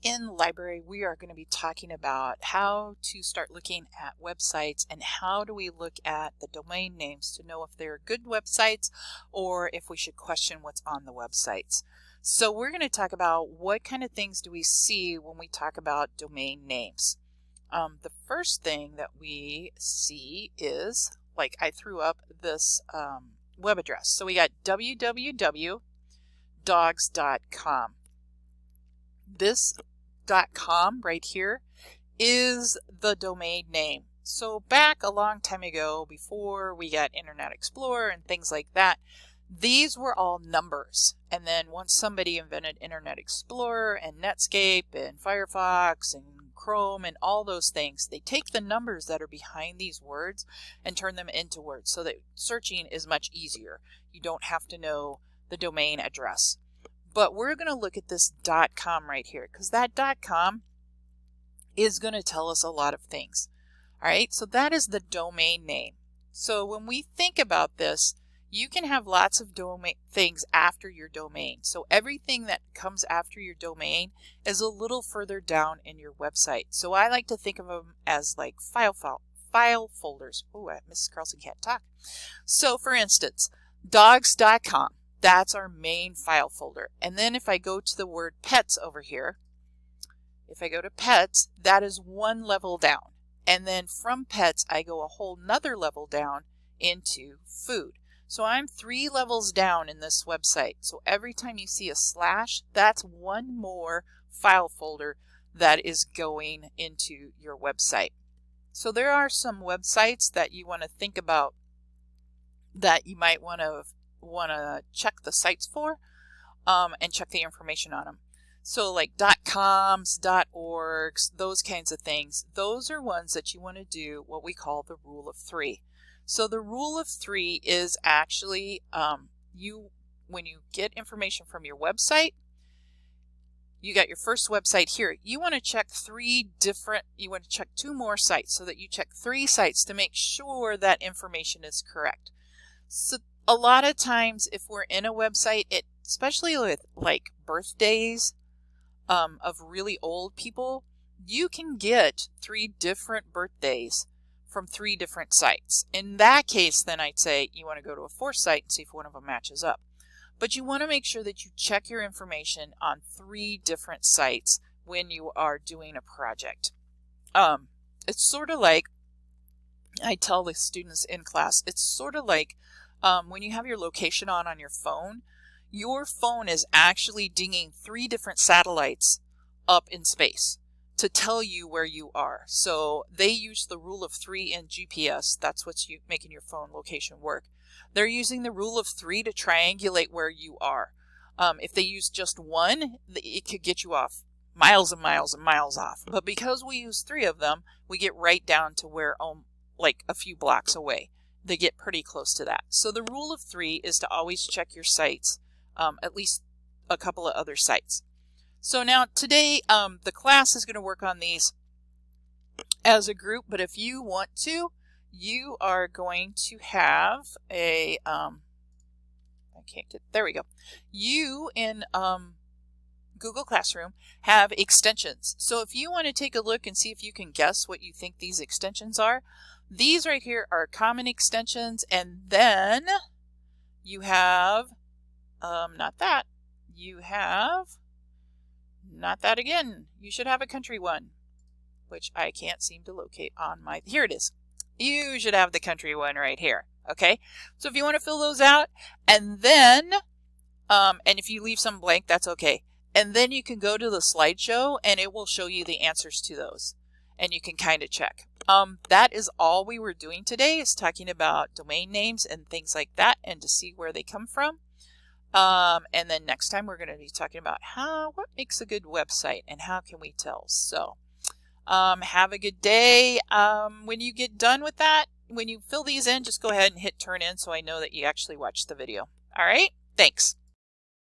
in the library, we are going to be talking about how to start looking at websites and how do we look at the domain names to know if they're good websites or if we should question what's on the websites. So we're going to talk about what kind of things do we see when we talk about domain names. The first thing that we see is, like I threw up this web address. So we got www.dogs.com. This .com right here is the domain name. So back a long time ago, before we got Internet Explorer and things like that, these were all numbers. And then once somebody invented Internet Explorer and Netscape and Firefox and Chrome and all those things, they take the numbers that are behind these words and turn them into words so that searching is much easier. You don't have to know the domain address. But we're going to look at this .com right here because that .com is going to tell us a lot of things. All right, so that is the domain name. So when we think about this, you can have lots of domain things after your domain. So everything that comes after your domain is a little further down in your website. So I like to think of them as like file folders. Oh, Mrs. Carlson can't talk. So for instance, dogs.com. That's our main file folder. And then if I go to the word pets over here, if I go to pets, that is one level down. And then from pets, I go a whole nother level down into food. So I'm 3 levels down in this website. So every time you see a slash, that's one more file folder that is going into your website. So there are some websites that you want to think about that you might want to check the sites for and check the information on them. So like .coms, .orgs, those kinds of things, those are ones that you want to do what we call the rule of 3. So the rule of 3 is actually when you get information from your website, you got your first website here, you want to check 2 more sites so that you check 3 sites to make sure that information is correct. So a lot of times if we're in a website, especially with like birthdays of really old people, you can get 3 different birthdays from 3 different sites. In that case, then I'd say you want to go to a 4th site and see if one of them matches up. But you want to make sure that you check your information on 3 different sites when you are doing a project. It's sort of like, I tell the students in class, it's sort of like when you have your location on your phone is actually dinging 3 different satellites up in space to tell you where you are. So they use the rule of 3 in GPS. That's what's making your phone location work. They're using the rule of 3 to triangulate where you are. If they use just 1, it could get you off miles and miles and miles off. But because we use 3 of them, we get right down to where like a few blocks away. They get pretty close to that. So the rule of 3 is to always check your sites, at least a couple of other sites. So now today the class is going to work on these as a group, but if you want to, you are going to have a, there we go. You in Google Classroom have extensions. So if you want to take a look and see if you can guess what you think these extensions are, these right here are common extensions, and then you have, not that again. You should have a country one, which I can't seem to locate on my, here it is. You should have the country one right here. Okay, so if you want to fill those out, and then, and if you leave some blank, that's okay. And then you can go to the slideshow and it will show you the answers to those. And you can kind of check. That is all we were doing today, is talking about domain names and things like that and to see where they come from. And then next time we're going to be talking about what makes a good website and how can we tell. So have a good day. When you get done with that, when you fill these in, just go ahead and hit turn in so I know that you actually watched the video. All right, thanks.